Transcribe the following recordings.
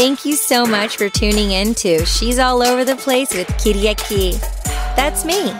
Thank you so much for tuning in to She's All Over the Place with Kiriaki. That's me.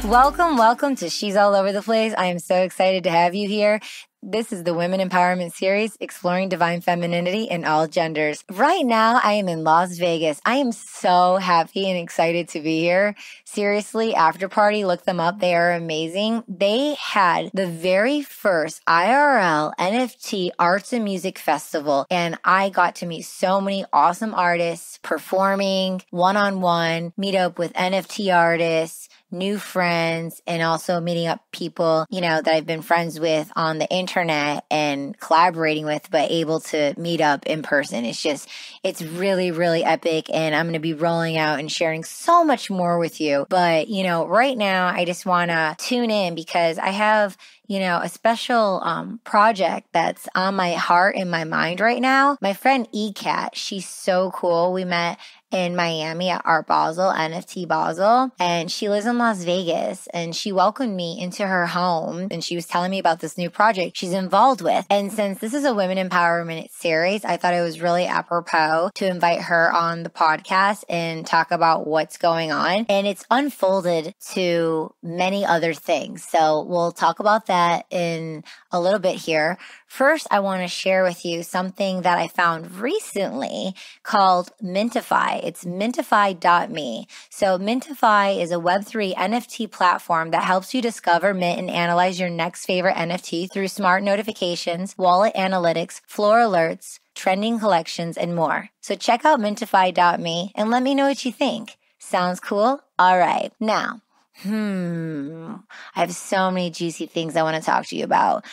Welcome to She's All Over the Place. I am so excited to have you here. This is the Women Empowerment Series, exploring divine femininity in all genders. Right now, I am in Las Vegas. I am so happy and excited to be here. Seriously, Afterparty, look them up. They are amazing. They had the very first IRL NFT Arts and Music Festival, and I got to meet so many awesome artists performing one-on-one, meet up with NFT artists, new friends, and also meeting up people, that I've been friends with on the internet and collaborating with, but able to meet up in person. It's really, really epic. And I'm going to be rolling out and sharing so much more with you. But, right now I just want to tune in because I have a special project that's on my heart and my mind right now. My friend ECAT, she's so cool. We met in Miami at Art Basel, NFT Basel, and she lives in Las Vegas, and she welcomed me into her home, and she was telling me about this new project she's involved with. And since this is a Women Empowerment series, I thought it was really apropos to invite her on the podcast and talk about what's going on. And it's unfolded to many other things. So we'll talk about that in a little bit here. First, I want to share with you something that I found recently called Mintify. It's mintify.me. So Mintify is a Web3 NFT platform that helps you discover, mint, and analyze your next favorite NFT through smart notifications, wallet analytics, floor alerts, trending collections, and more. So check out mintify.me and let me know what you think. Sounds cool? All right. Now, I have so many juicy things I want to talk to you about.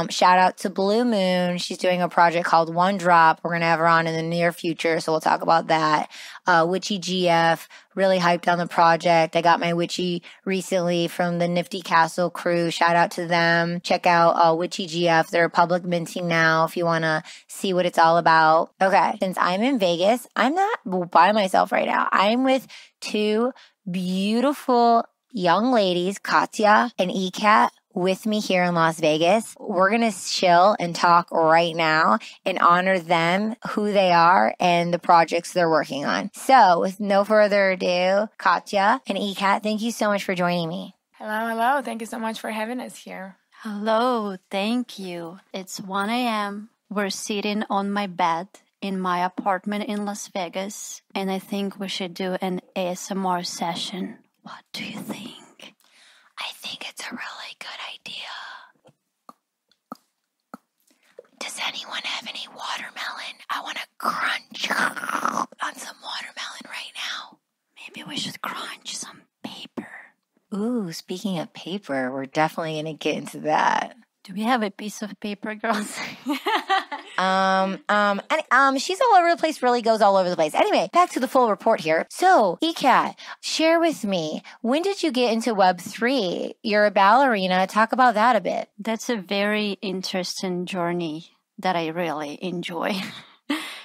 Shout out to Blue Moon. She's doing a project called One Drop. We're going to have her on in the near future, so we'll talk about that. Witchy GF, really hyped on the project. I got my Witchy recently from the Nifty Castle crew. Shout out to them. Check out Witchy GF. They're public minting now if you want to see what it's all about. Okay, since I'm in Vegas, I'm not by myself right now. I'm with two beautiful young ladies, Katya and ECAT, with me here in Las Vegas. We're going to chill and talk right now and honor them, who they are, and the projects they're working on. So with no further ado, Katya and ECAT, thank you so much for joining me. Hello. Thank you so much for having us here. Hello. Thank you. It's 1 a.m. We're sitting on my bed in my apartment in Las Vegas, and I think we should do an ASMR session. What do you think? I think it's a really good idea. Does anyone have any watermelon? I want to crunch on some watermelon right now. Maybe we should crunch some paper. Ooh, speaking of paper, we're definitely going to get into that. Do we have a piece of paper, girls? She's all over the place, really goes all over the place. Anyway, back to the full report here. So, ECAT, share with me, when did you get into Web3? You're a ballerina. Talk about that a bit. That's a very interesting journey that I really enjoy.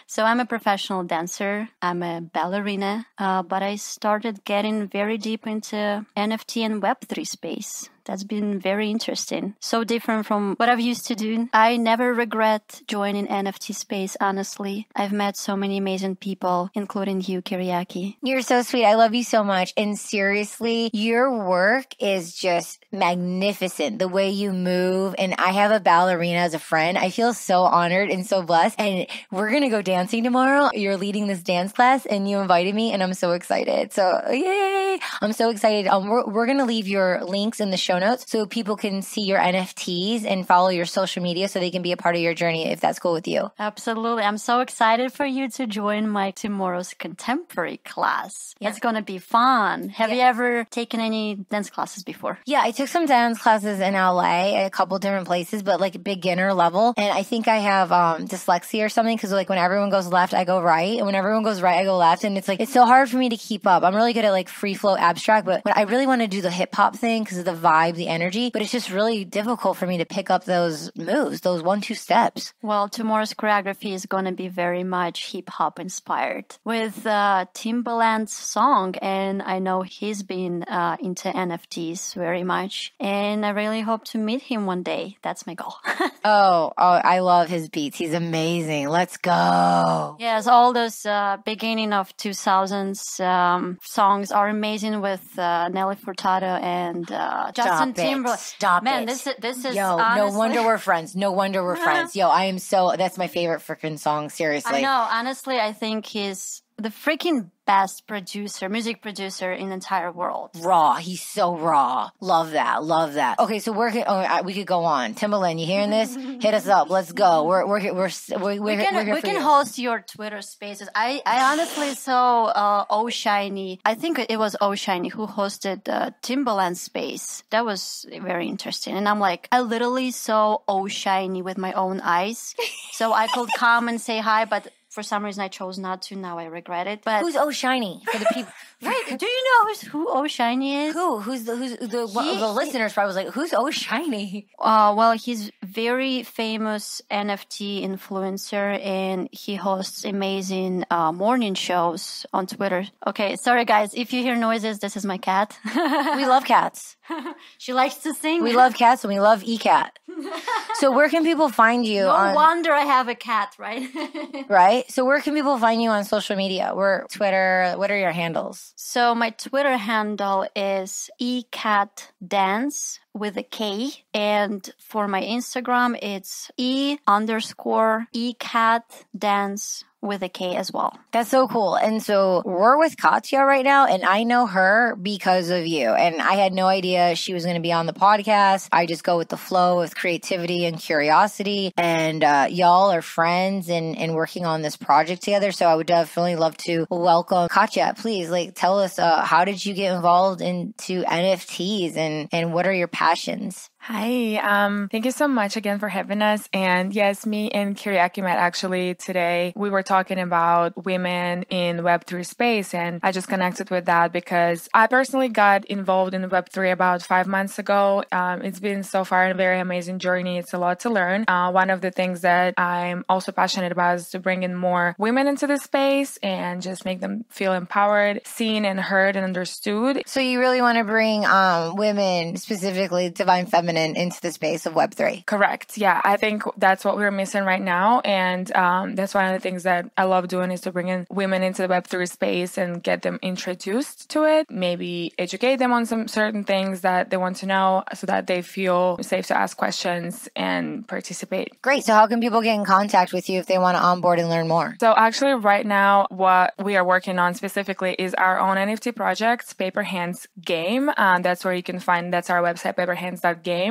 So I'm a professional dancer. I'm a ballerina, but I started getting very deep into NFT and Web3 space. That's been very interesting. So different from what I've used to do. I never regret joining NFT Space, honestly. I've met so many amazing people, including you, Kiriaki. You're so sweet. I love you so much. And seriously, your work is just magnificent. The way you move. And I have a ballerina as a friend. I feel so honored and so blessed. And we're going to go dancing tomorrow. You're leading this dance class and you invited me and I'm so excited. So yay. I'm so excited. We're going to leave your links in the show notes so people can see your NFTs and follow your social media so they can be a part of your journey if that's cool with you. Absolutely. I'm so excited for you to join my tomorrow's contemporary class. Yeah. It's going to be fun. Have you ever taken any dance classes before? Yeah, I took some dance classes in LA at a couple different places, but like beginner level. And I think I have dyslexia or something because like when everyone goes left, I go right. And when everyone goes right, I go left. And it's like, it's so hard for me to keep up. I'm really good at like free flow abstract, but I really want to do the hip hop thing because of the vibe vibe, the energy, but it's just really difficult for me to pick up those moves, those 1-2 steps. Well, tomorrow's choreography is going to be very much hip hop inspired with Timbaland's song. And I know he's been into NFTs very much. And I really hope to meet him one day. That's my goal. Oh, I love his beats. He's amazing. Let's go. Yes, all those beginning of 2000s songs are amazing with Nelly Furtado and Justin Timberlake. Stop Man, it. this is Yo, honestly... no wonder we're friends. No wonder we're friends. Yo, that's my favorite freaking song. Seriously. I know. Honestly, I think he's the freaking best music producer in the entire world. Raw. He's so raw. Love that. Love that. Okay, so we could go on. Timbaland, you hearing this? Hit us up. Let's go. We're here We can host your Twitter Spaces. I honestly saw Shiny. I think it was Shiny who hosted Timbaland Space. That was very interesting. And I'm like, I literally saw Shiny with my own eyes, so I could come and say hi, but for some reason, I chose not to. Now I regret it. But who's Shiny for the people? Right? Do you know who Shiny is? Who's the listeners probably was like, who's Shiny? Well, he's very famous NFT influencer, and he hosts amazing morning shows on Twitter. Okay, sorry guys, if you hear noises, this is my cat. We love cats. She likes to sing. We love cats and we love eCat. So where can people find you? No wonder I have a cat, right? Right? So where can people find you on social media? We're Twitter. What are your handles? So my Twitter handle is eCatDance with a K. And for my Instagram, it's E_eCatDance with a K as well. That's so cool. And so we're with Katya right now, and I know her because of you. And I had no idea she was going to be on the podcast. I just go with the flow with creativity and curiosity. And y'all are friends and working on this project together. So I would definitely love to welcome Katya. Please, tell us, how did you get involved into NFTs and what are your passions? Hi, thank you so much again for having us. And yes, me and Kyriaki met actually today. We were talking about women in Web3 space, and I just connected with that because I personally got involved in Web3 about 5 months ago. It's been so far a very amazing journey. It's a lot to learn. One of the things that I'm also passionate about is to bring in more women into the space and just make them feel empowered, seen and heard and understood. So you really want to bring women, specifically divine feminine, into the space of Web3. Correct. Yeah, I think that's what we're missing right now. And that's one of the things that I love doing is to bring in women into the Web3 space and get them introduced to it, maybe educate them on some certain things that they want to know so that they feel safe to ask questions and participate. Great. So how can people get in contact with you if they want to onboard and learn more? So actually right now, what we are working on specifically is our own NFT projects, PaperHandsGame. That's where you can find, that's our website, PaperHands.game.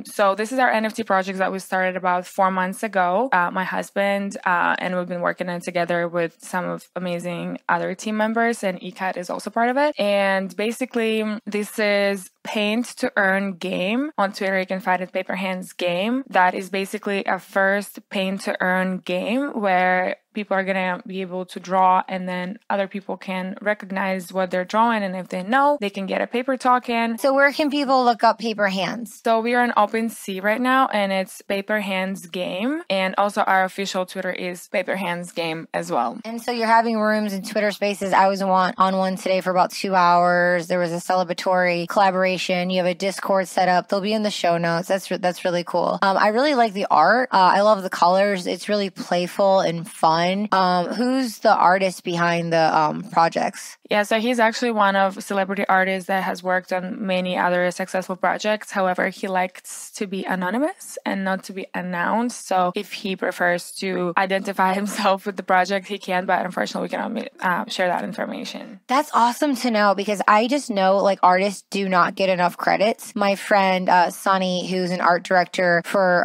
So this is our NFT project that we started about 4 months ago. My husband and we've been working on it together with some of amazing other team members, and eCat is also part of it. And basically, this is Paint-2-Earn game. On Twitter, you can find it PaperHandsGame. That is basically a first Paint-to-Earn game where people are going to be able to draw, and then other people can recognize what they're drawing. And if they know, they can get a paper token. So where can people look up PaperHands? So we are on OpenSea right now, and it's PaperHandsGame. And also our official Twitter is PaperHandsGame as well. And so you're having rooms in Twitter Spaces. I was on one today for about 2 hours. There was a celebratory collaboration. You have a Discord set up. They'll be in the show notes. That's really cool. I really like the art. I love the colors. It's really playful and fun. Who's the artist behind the projects? Yeah, so he's actually one of celebrity artists that has worked on many other successful projects. However, he likes to be anonymous and not to be announced. So if he prefers to identify himself with the project, he can, but unfortunately, we cannot share that information. That's awesome to know, because I just know artists do not get enough credits. My friend, Sunny, who's an art director for,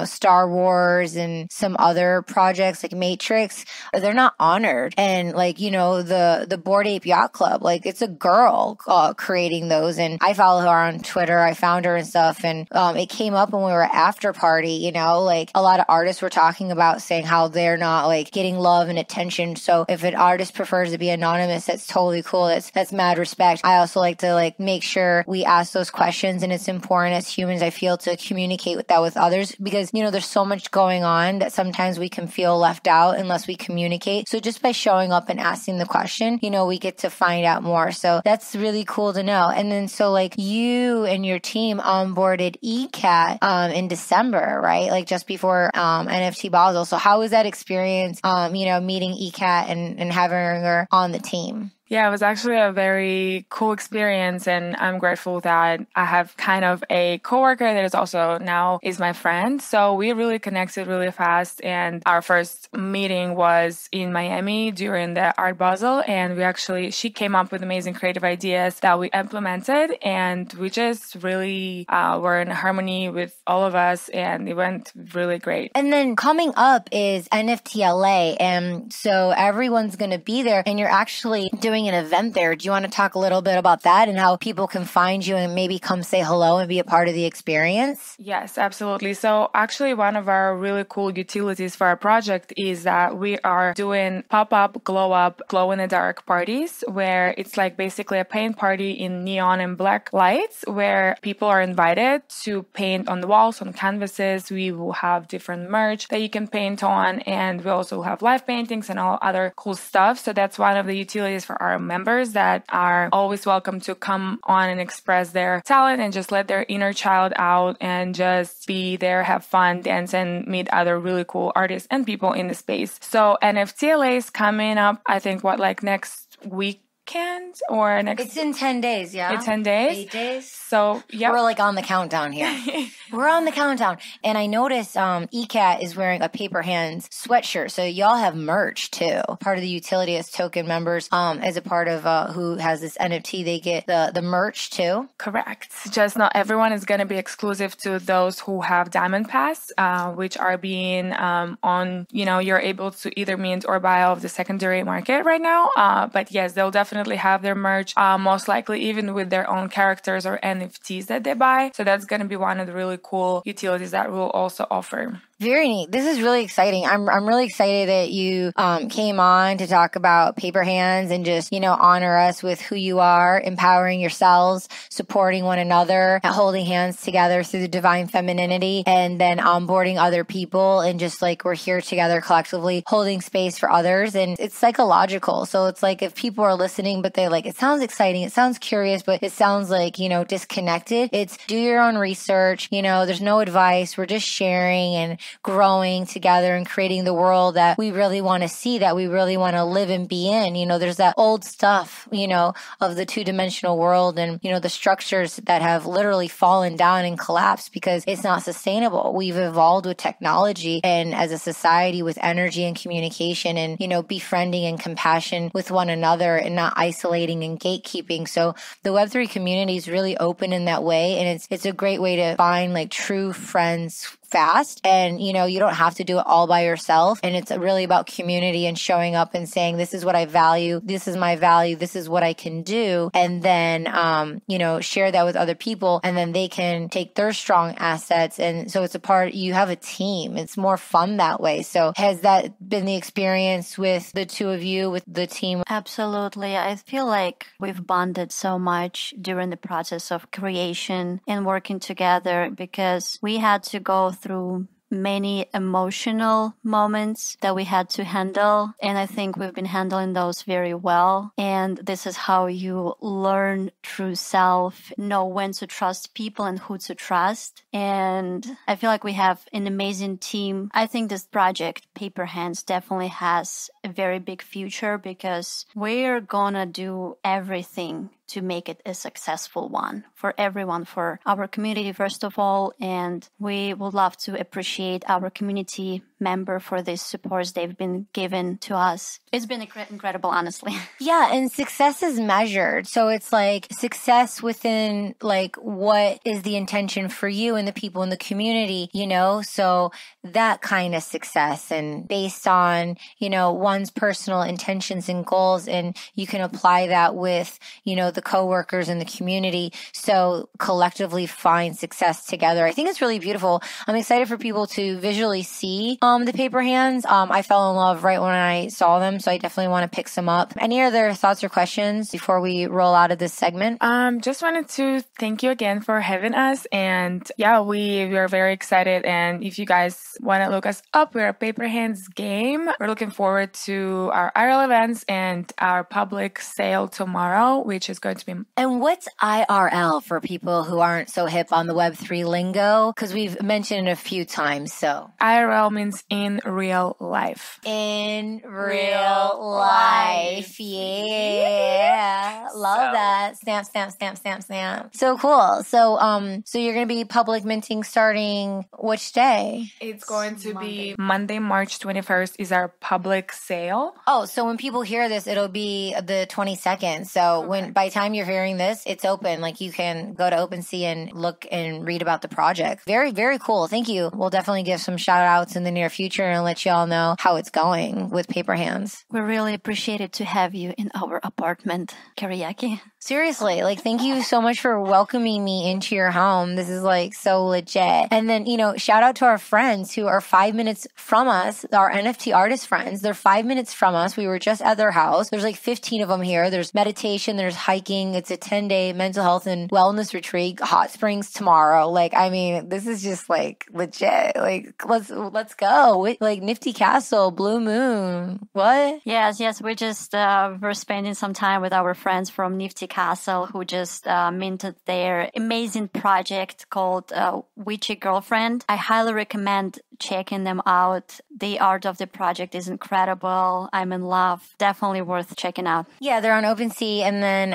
Star Wars and some other projects like Matrix, they're not honored. And the Bored Ape Yacht Club, it's a girl creating those, and I follow her on Twitter. I found her and stuff, and it came up when we were at Afterparty. A lot of artists were talking about saying how they're not getting love and attention. So if an artist prefers to be anonymous, that's totally cool. That's mad respect. I also like to make sure sure we ask those questions. And it's important as humans, I feel, to communicate with that with others because, there's so much going on that sometimes we can feel left out unless we communicate. So just by showing up and asking the question, we get to find out more. So that's really cool to know. And then so like you and your team onboarded ECAT in December, right? Like just before NFT Basel. So how was that experience, meeting ECAT and having her on the team? Yeah, it was actually a very cool experience, and I'm grateful that I have kind of a coworker that is also now is my friend. So we really connected really fast, and our first meeting was in Miami during the Art Basel, and she came up with amazing creative ideas that we implemented, and we just really were in harmony with all of us, and it went really great. And then coming up is NFT LA, and so everyone's going to be there, and you're actually doing an event there. Do you want to talk a little bit about that and how people can find you and maybe come say hello and be a part of the experience? Yes, absolutely. So actually one of our really cool utilities for our project is that we are doing pop-up, glow-in-the-dark parties where it's like basically a paint party in neon and black lights where people are invited to paint on the walls, on canvases. We will have different merch that you can paint on, and we also have live paintings and all other cool stuff. So that's one of the utilities for our members that are always welcome to come on and express their talent and just let their inner child out and just be there, have fun, dance, and meet other really cool artists and people in the space. So NFT LA is coming up, I think, next week? Or next? It's in 10 days, yeah? In 10 days. 8 days. So, yeah. We're like on the countdown here. We're on the countdown. And I noticed ECAT is wearing a PaperHands sweatshirt. So y'all have merch too. Part of the utility as token members, as a part of who has this NFT, they get the merch too. Correct. Just not everyone is going to be exclusive to those who have Diamond Pass, which are being you're able to either mint or buy off the secondary market right now. But yes, they'll definitely have their merch, most likely even with their own characters or NFTs that they buy. So that's going to be one of the really cool utilities that we'll also offer. Very neat. This is really exciting. I'm really excited that you came on to talk about PaperHands and just, honor us with who you are, empowering yourselves, supporting one another, holding hands together through the divine femininity, and then onboarding other people and just like we're here together collectively holding space for others. And it's psychological. So it's like if people are listening, but they're like, it sounds exciting, it sounds curious, but it sounds like, disconnected. It's do your own research. There's no advice. We're just sharing and growing together and creating the world that we really want to see, that we really want to live and be in. There's that old stuff, of the two-dimensional world and, the structures that have literally fallen down and collapsed because it's not sustainable. We've evolved with technology and as a society with energy and communication and, befriending and compassion with one another and not isolating and gatekeeping. So the Web3 community is really open in that way. And it's a great way to find like true friends fast. And, you don't have to do it all by yourself. And it's really about community and showing up and saying, this is what I value. This is my value. This is what I can do. And then, share that with other people. And then they can take their strong assets. And so you have a team. It's more fun that way. So has that been the experience with the two of you, with the team? Absolutely. I feel like we've bonded so much during the process of creation and working together because we had to go through many emotional moments that we had to handle. And I think we've been handling those very well. And this is how you learn true self, know when to trust people and who to trust. And I feel like we have an amazing team. I think this project, PaperHands, definitely has a very big future because we're gonna do everything to make it a successful one for everyone, for our community, first of all. And we would love to appreciate our community member for the supports they've been given to us. It's been incredible, honestly. Yeah, and success is measured. So it's like success within like what is the intention for you and the people in the community, So that kind of success and based on, one's personal intentions and goals, and you can apply that with, the coworkers in the community. So collectively find success together. I think it's really beautiful. I'm excited for people to visually see the paper hands. I fell in love right when I saw them, so I definitely want to pick some up. Any other thoughts or questions before we roll out of this segment? Just wanted to thank you again for having us. And yeah, we are very excited. And if you guys want to look us up, we're at PaperHandsGame. We're looking forward to our IRL events and our public sale tomorrow, which is going to be... And what's IRL for people who aren't so hip on the Web3 lingo? Because we've mentioned it a few times, so. IRL means in real life. In real life. Yeah. Love that. Stamp, stamp, stamp, stamp, stamp. So cool. So you're going to be public minting starting which day? It's going to be Monday, March 21st is our public sale. Oh, so when people hear this, it'll be the 22nd. So when by the time you're hearing this, it's open. Like you can go to OpenSea and look and read about the project. Very, very cool. Thank you. We'll definitely give some shout outs in the near future and let you all know how it's going with Paper Hands. We're really appreciated to have you in our apartment, Kariaki. Seriously, like, thank you so much for welcoming me into your home. This is like so legit. And then, shout out to our friends who are 5 minutes from us, our NFT artist friends. They're 5 minutes from us. We were just at their house. There's like 15 of them here. There's meditation, there's hiking. It's a 10-day mental health and wellness retreat. Hot springs tomorrow. This is just like legit. Like, let's go. Like Nifty Castle, Blue Moon. What? Yes. We're spending some time with our friends from Nifty Castle who just minted their amazing project called Witchy Girlfriend. I highly recommend checking them out. The art of the project is incredible. I'm in love. Definitely worth checking out. Yeah, they're on OpenSea, and then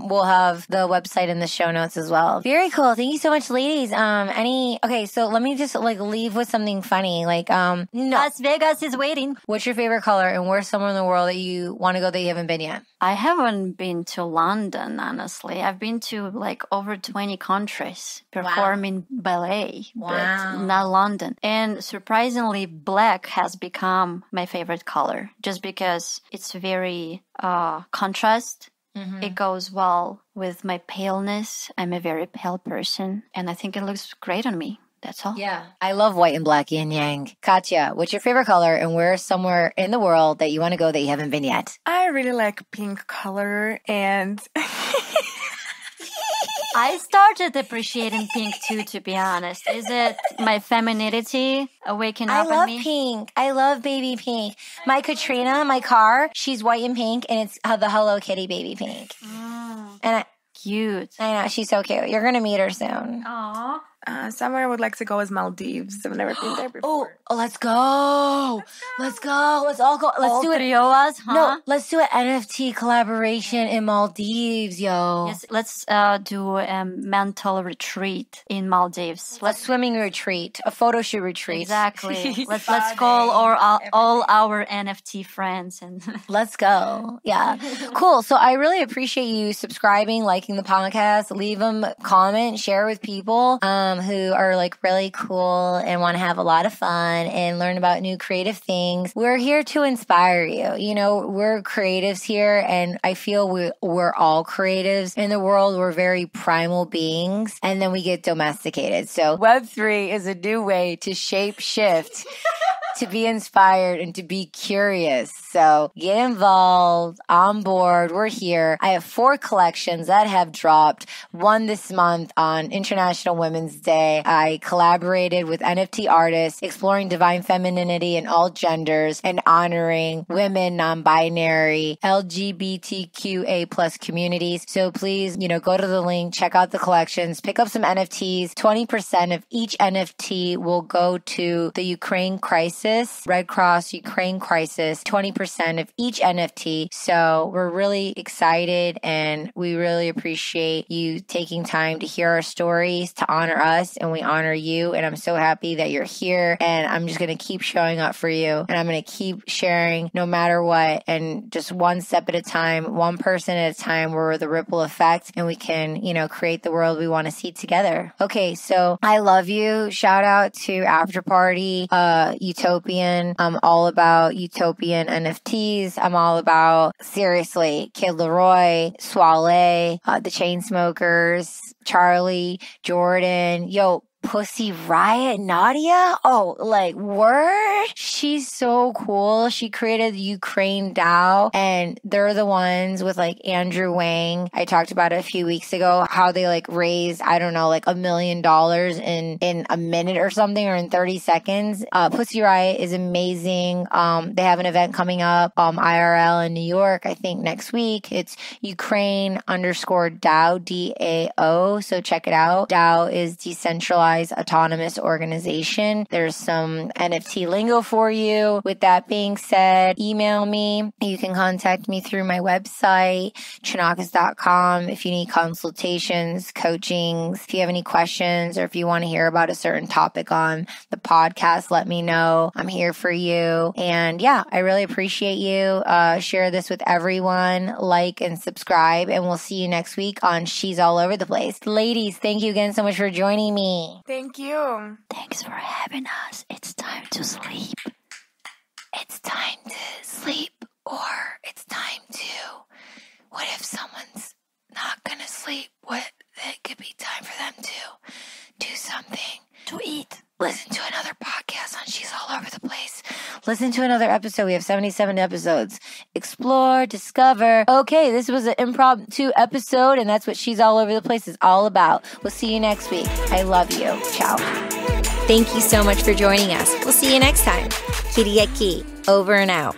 we'll have the website in the show notes as well. Very cool. Thank you so much, ladies. So let me just leave with something funny. Las Vegas is waiting. What's your favorite color, and where's somewhere in the world that you want to go that you haven't been yet? I haven't been to London, honestly. I've been to over 20 countries performing ballet, but not London. And surprisingly, black has become my favorite color just because it's very contrast. Mm-hmm. It goes well with my paleness. I'm a very pale person, and I think it looks great on me. That's all. Yeah. I love white and black, yin yang. Katya, what's your favorite color, and where's somewhere in the world that you want to go that you haven't been yet? I really like pink color, and I started appreciating pink too, to be honest. Is it my femininity waking up in me? I love pink. I love baby pink. My Katrina, my car, she's white and pink, and it's the Hello Kitty baby pink. Cute. I know, she's so cute. You're going to meet her soon. Aww. Somewhere I would like to go is Maldives. I've never been there before. Oh, let's go. Let's go. Let's all go. Let's do it. Three of us, huh? No, let's do an NFT collaboration in Maldives, yo. Yes, let's do a mental retreat in Maldives. A swimming retreat, a photo shoot retreat. Exactly. let's call all our NFT friends and let's go. Yeah. Cool. So I really appreciate you subscribing, liking the podcast. Leave them comment, share with people who are really cool and want to have a lot of fun and learn about new creative things. We're here to inspire you. We're creatives here, and I feel we're all creatives. In the world, we're very primal beings, and then we get domesticated. So Web3 is a new way to shape shift. To be inspired and to be curious. So get involved, on board. We're here. I have 4 collections that have dropped. One this month on International Women's Day. I collaborated with NFT artists, exploring divine femininity in all genders and honoring women, non-binary, LGBTQA plus communities. So please, go to the link, check out the collections, pick up some NFTs. 20% of each NFT will go to the Ukraine crisis. Red Cross Ukraine crisis, 20% of each NFT. So we're really excited, and we really appreciate you taking time to hear our stories, to honor us, and we honor you. And I'm so happy that you're here, and I'm just going to keep showing up for you, and I'm going to keep sharing no matter what, and just one step at a time, one person at a time. We're the ripple effect, and we can, create the world we want to see together. Okay, so I love you. Shout out to Afterparty, Utopia. I'm all about utopian NFTs. I'm all about, seriously, Kid Leroy, Soiree, the Chainsmokers, Charlie, Jordan. Yo, Pussy Riot Nadia? Oh, like, word? She's so cool. She created the Ukraine DAO, and they're the ones with like Andrew Wang. I talked about it a few weeks ago, how they like raised, I don't know, like $1 million in a minute or something, or in 30 seconds. Pussy Riot is amazing. They have an event coming up, IRL in New York, I think next week. It's Ukraine_DAO, DAO. So check it out. DAO is Decentralized Autonomous Organization. There's some NFT lingo for you. With that being said, email me. You can contact me through my website, chonacas.com, if you need consultations, coachings, if you have any questions, or if you want to hear about a certain topic on the podcast, let me know. I'm here for you. And yeah, I really appreciate you. Share this with everyone, like and subscribe, and we'll see you next week on She's All Over the Place. Ladies, thank you again so much for joining me. Thank you. Thanks for having us. It's time to sleep. It's time to sleep, or it's time to, what if someone's not gonna sleep? What, it could be time for them to do something. To eat. Listen to another podcast on She's All Over the Place. Listen to another episode. We have 77 episodes. Explore, discover. Okay, this was an impromptu episode, and that's what She's All Over the Place is all about. We'll see you next week. I love you. Ciao. Thank you so much for joining us. We'll see you next time. Kiriaki, over and out.